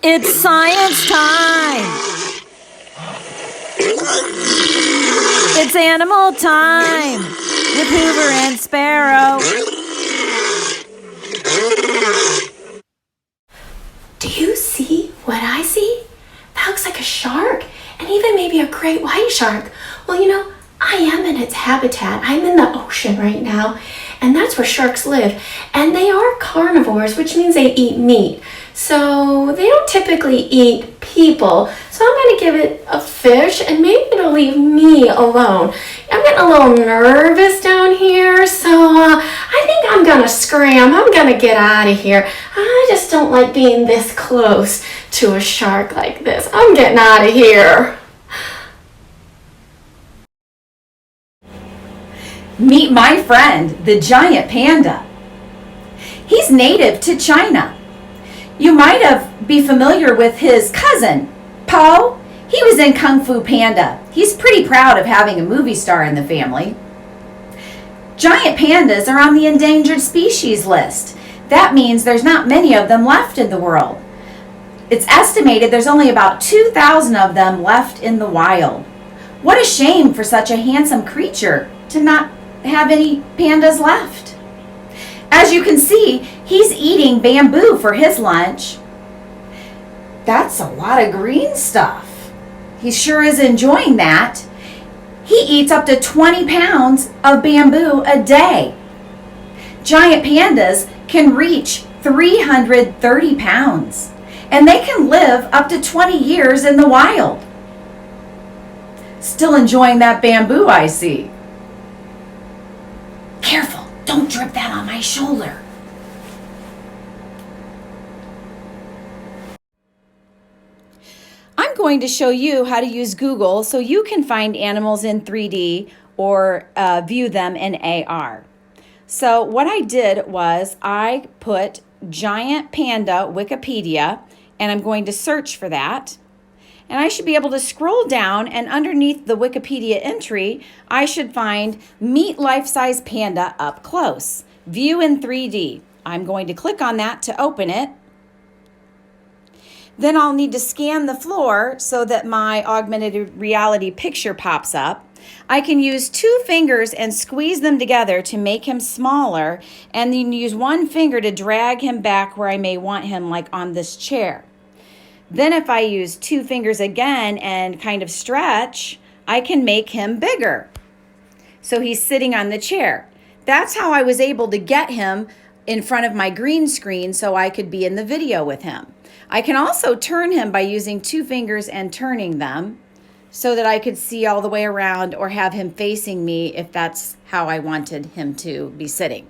It's science time! It's animal time with Hoover and Sparrow. Do you see what I see? That looks like a shark, and even maybe a great white shark. Well, you know, I am in its habitat. I'm in the ocean right now, and that's where sharks live. And they are carnivores, which means they eat meat. So they don't typically eat people. So I'm going to give it a fish, and maybe it'll leave me alone. I'm getting a little nervous down here, so I think I'm going to scram. I'm going to get out of here. I just don't like being this close to a shark like this. I'm getting out of here. Meet my friend, the giant panda. He's native to China. You might be familiar with his cousin, Po. He was in Kung Fu Panda. He's pretty proud of having a movie star in the family. Giant pandas are on the endangered species list. That means there's not many of them left in the world. It's estimated there's only about 2,000 of them left in the wild. What a shame for such a handsome creature to not have any pandas left. As you can see, he's eating bamboo for his lunch. That's a lot of green stuff. He sure is enjoying that. He eats up to 20 pounds of bamboo a day. Giant pandas can reach 330 pounds, and they can live up to 20 years in the wild. Still enjoying that bamboo, I see. Careful, don't drip that on my shoulder. I'm going to show you how to use Google so you can find animals in 3D or view them in AR. So what I did was I put giant panda Wikipedia, and I'm going to search for that. And I should be able to scroll down, and underneath the Wikipedia entry, I should find Meet Life-Size Panda Up Close, View in 3D. I'm going to click on that to open it. Then I'll need to scan the floor so that my augmented reality picture pops up. I can use 2 fingers and squeeze them together to make him smaller, and then use 1 finger to drag him back where I may want him, like on this chair. Then if I use 2 fingers again and kind of stretch, I can make him bigger. So he's sitting on the chair. That's how I was able to get him in front of my green screen so I could be in the video with him. I can also turn him by using 2 fingers and turning them so that I could see all the way around, or have him facing me if that's how I wanted him to be sitting.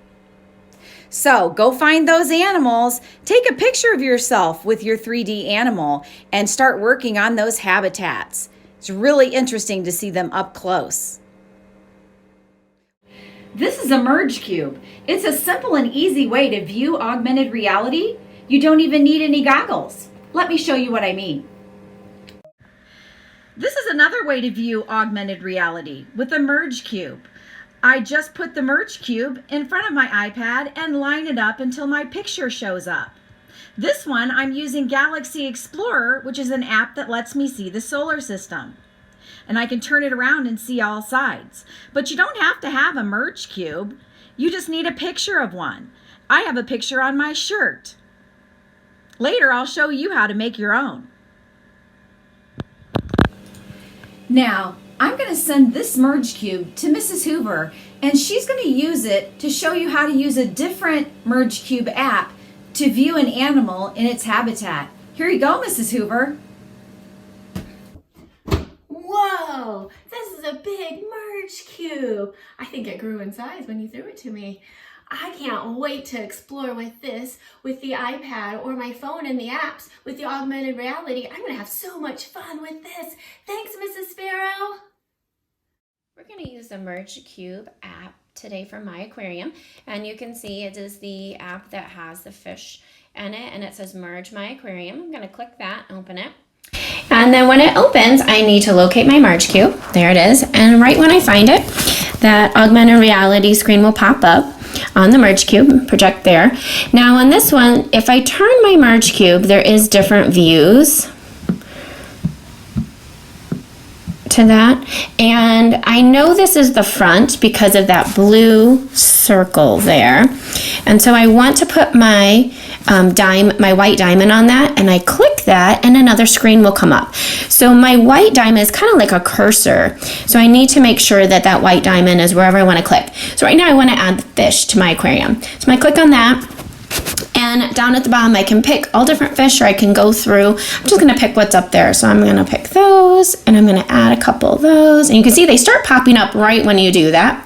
So go find those animals, take a picture of yourself with your 3D animal, and start working on those habitats. It's really interesting to see them up close. This is a Merge Cube. It's a simple and easy way to view augmented reality. You don't even need any goggles. Let me show you what I mean. This is another way to view augmented reality with a Merge Cube. I just put the Merge Cube in front of my iPad and line it up until my picture shows up. This one I'm using Galaxy Explorer, which is an app that lets me see the solar system. And I can turn it around and see all sides. But you don't have to have a Merge Cube. You just need a picture of one. I have a picture on my shirt. Later I'll show you how to make your own. Now, I'm going to send this Merge Cube to Mrs. Hoover, and she's going to use it to show you how to use a different Merge Cube app to view an animal in its habitat. Here you go, Mrs. Hoover. Whoa, this is a big Merge Cube. I think it grew in size when you threw it to me. I can't wait to explore with this, with the iPad or my phone and the apps, with the augmented reality. I'm going to have so much fun with this. Thanks, Mrs. Sparrow. We're going to use the Merge Cube app today from my aquarium, and you can see it is the app that has the fish in it, and it says Merge My Aquarium. I'm going to click that, open it. And then when it opens, I need to locate my Merge Cube. There it is. And right when I find it, that augmented reality screen will pop up. on the merge cube, project there. Now on this one, if I turn my merge cube, there is different views to that, and I know this is the front because of that blue circle there, and so I want to put my my white diamond on that, and I click that and another screen will come up. So my white diamond is kind of like a cursor, so I need to make sure that that white diamond is wherever I want to click. So right now I want to add the fish to my aquarium, so I click on that. And down at the bottom, I can pick all different fish, or I can go through. I'm just going to pick what's up there. So I'm going to pick those, and I'm going to add a couple of those. And you can see they start popping up right when you do that.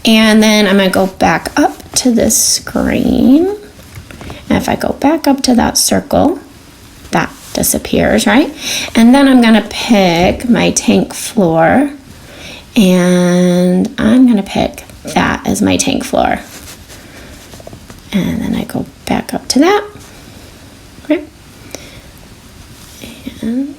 And then I'm going to go back up to this screen. And if I go back up to that circle, that disappears, right? And then I'm going to pick my tank floor, and I'm going to pick that as my tank floor. And then I go back up to that. Okay. And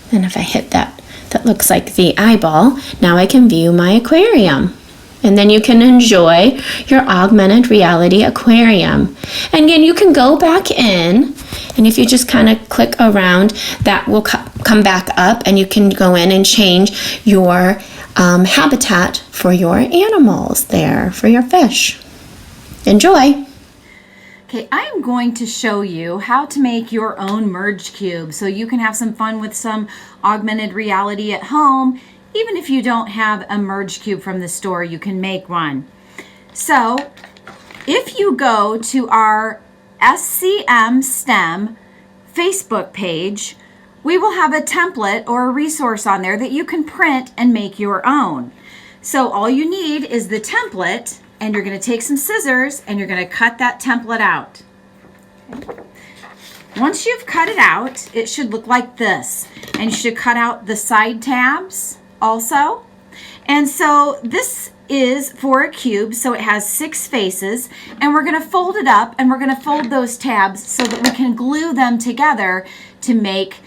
then if I hit that, that looks like the eyeball. Now I can view my aquarium. And then you can enjoy your augmented reality aquarium. And again, you can go back in, and if you just kind of click around, that will come back up, and you can go in and change your habitat for your animals there, for your fish. Enjoy! Okay, I'm going to show you how to make your own merge cube so you can have some fun with some augmented reality at home. Even if you don't have a merge cube from the store, you can make one. So if you go to our SCM STEM Facebook page, we will have a template or a resource on there that you can print and make your own. So all you need is the template, and you're going to take some scissors and you're going to cut that template out. Okay. Once you've cut it out, it should look like this. And you should cut out the side tabs also. And so this is for a cube, so it has 6 faces, and we're going to fold it up, and we're going to fold those tabs so that we can glue them together to make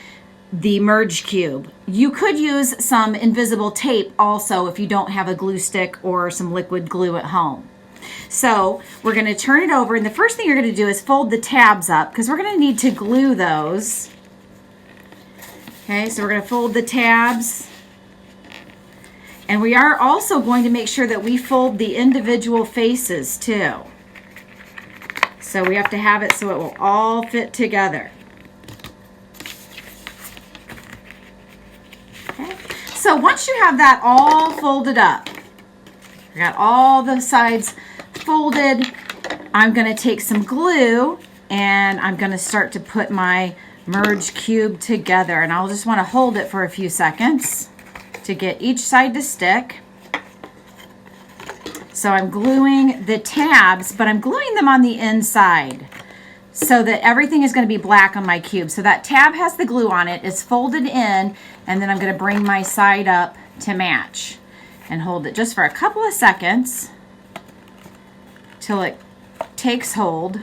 the merge cube. You could use some invisible tape also if you don't have a glue stick or some liquid glue at home. So we're going to turn it over, and the first thing you're going to do is fold the tabs up because we're going to need to glue those. Okay, so we're going to fold the tabs, and we are also going to make sure that we fold the individual faces too. So we have to have it so it will all fit together. So once you have that all folded up, I got all the sides folded, I'm going to take some glue and I'm going to start to put my merge cube together. And I'll just want to hold it for a few seconds to get each side to stick. So I'm gluing the tabs, but I'm gluing them on the inside so that everything is going to be black on my cube. So that tab has the glue on it, it's folded in, and then I'm going to bring my side up to match and hold it just for a couple of seconds till it takes hold.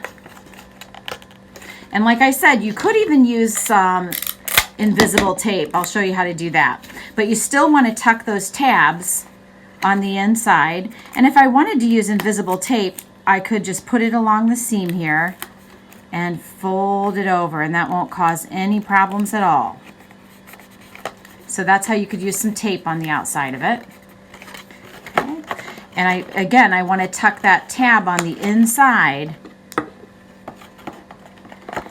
And like I said, you could even use some invisible tape. I'll show you how to do that. But you still want to tuck those tabs on the inside. And if I wanted to use invisible tape, I could just put it along the seam here and fold it over, and that won't cause any problems at all. So that's how you could use some tape on the outside of it. Okay. And I want to tuck that tab on the inside.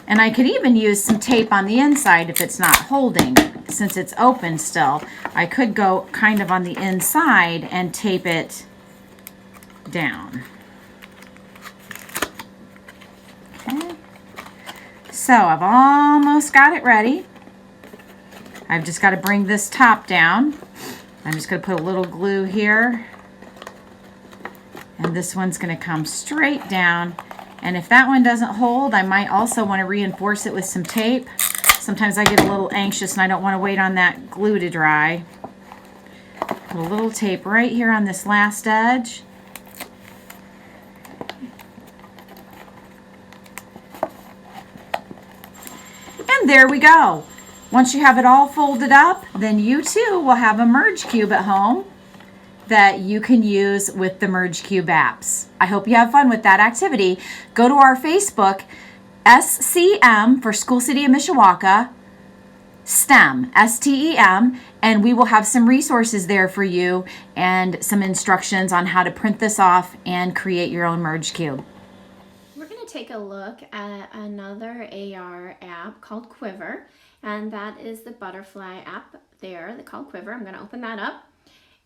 And I could even use some tape on the inside if it's not holding. Since it's open still, I could go kind of on the inside and tape it down. Okay. So I've almost got it ready. I've just got to bring this top down. I'm just going to put a little glue here. And this one's going to come straight down. And if that one doesn't hold, I might also want to reinforce it with some tape. Sometimes I get a little anxious and I don't want to wait on that glue to dry. Put a little tape right here on this last edge. And there we go. Once you have it all folded up, then you too will have a merge cube at home that you can use with the Merge Cube apps. I hope you have fun with that activity. Go to our Facebook, SCM for School City of Mishawaka, STEM, STEM, and we will have some resources there for you and some instructions on how to print this off and create your own Merge Cube. We're going to take a look at another AR app called Quiver, and that is the butterfly app there, called Quiver. I'm going to open that up.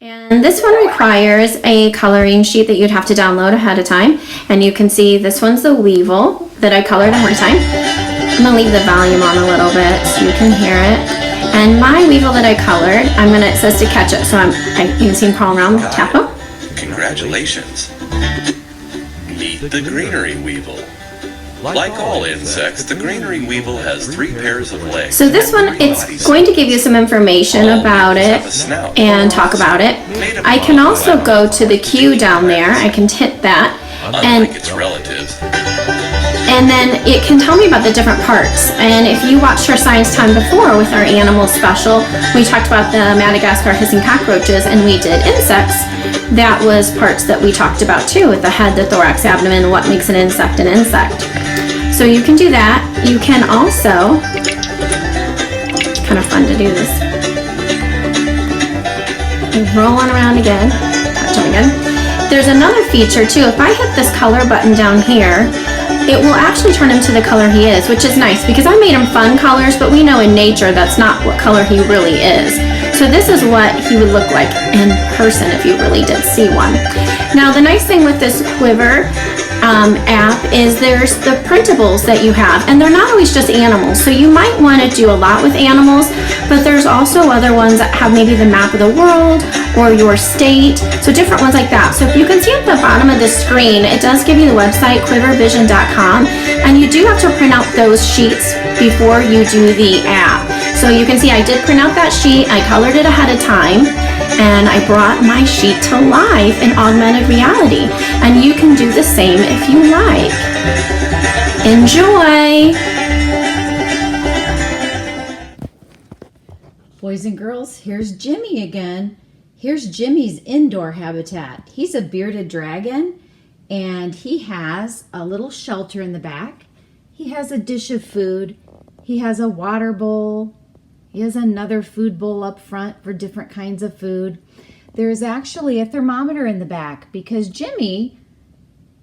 And this one requires a coloring sheet that you'd have to download ahead of time. And you can see this one's the Weevil that I colored ahead of time. I'm going to leave the volume on a little bit so you can hear it. And my Weevil that I colored, it says to catch it. So you can see him crawling around, tap him. Congratulations. Meet the greenery weevil. Like all insects, the greenery weevil has 3 pairs of legs. So this one, it's going to give you some information about it and talk about it. I can also go to the Q down there. I can hit that. Unlike its relatives. And then it can tell me about the different parts. And if you watched our Science Time before with our animal special, we talked about the Madagascar hissing cockroaches and we did insects. That was parts that we talked about too, with the head, the thorax, abdomen, what makes an insect an insect. So you can do that. You can also, it's kind of fun to do this. Roll on around again, touch them again. There's another feature too. If I hit this color button down here, it will actually turn him to the color he is, which is nice because I made him fun colors, but we know in nature that's not what color he really is. So this is what he would look like in person if you really did see one. Now the nice thing with this Quiver app is there's the printables that you have, and they're not always just animals. So you might want to do a lot with animals, but there's also other ones that have maybe the map of the world or your state, so different ones like that. So if you can see at the bottom of the screen, it does give you the website quivervision.com, and you do have to print out those sheets before you do the app. So you can see I did print out that sheet, I colored it ahead of time, and I brought my sheet to life in augmented reality. And you can do the same if you like. Enjoy! Boys and girls, here's Jimmy again. Here's Jimmy's indoor habitat. He's a bearded dragon, and he has a little shelter in the back. He has a dish of food. He has a water bowl. He has another food bowl up front for different kinds of food. There's actually a thermometer in the back because Jimmy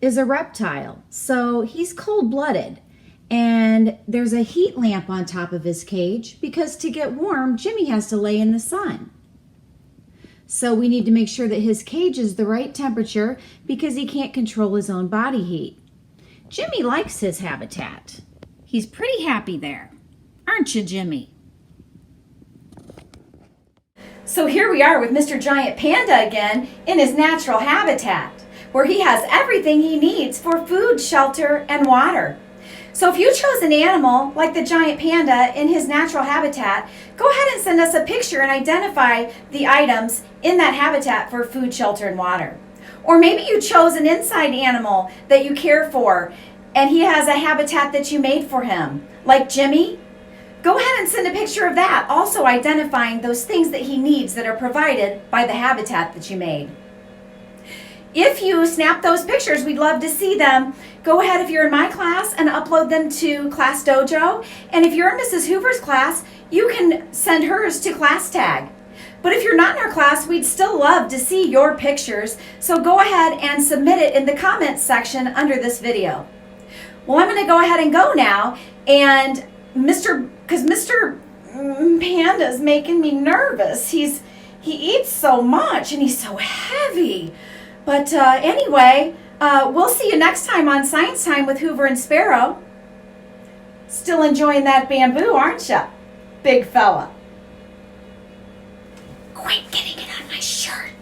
is a reptile, so he's cold-blooded. And there's a heat lamp on top of his cage because to get warm, Jimmy has to lay in the sun. So we need to make sure that his cage is the right temperature because he can't control his own body heat. Jimmy likes his habitat. He's pretty happy there. Aren't you, Jimmy? So here we are with Mr. Giant Panda again in his natural habitat, where he has everything he needs for food, shelter, and water. So if you chose an animal like the giant panda in his natural habitat, go ahead and send us a picture and identify the items in that habitat for food, shelter, and water. Or maybe you chose an inside animal that you care for and he has a habitat that you made for him, like Jimmy. Go ahead and send a picture of that, also identifying those things that he needs that are provided by the habitat that you made. If you snap those pictures, we'd love to see them. Go ahead if you're in my class and upload them to Class Dojo. And if you're in Mrs. Hoover's class, you can send hers to Class Tag. But if you're not in our class, we'd still love to see your pictures. So go ahead and submit it in the comments section under this video. Well, I'm going to go ahead and go now. And Mr. Panda's making me nervous. He eats so much and he's so heavy. But anyway, we'll see you next time on Science Time with Hoover and Sparrow. Still enjoying that bamboo, aren't you, big fella? Quit getting it on my shirt.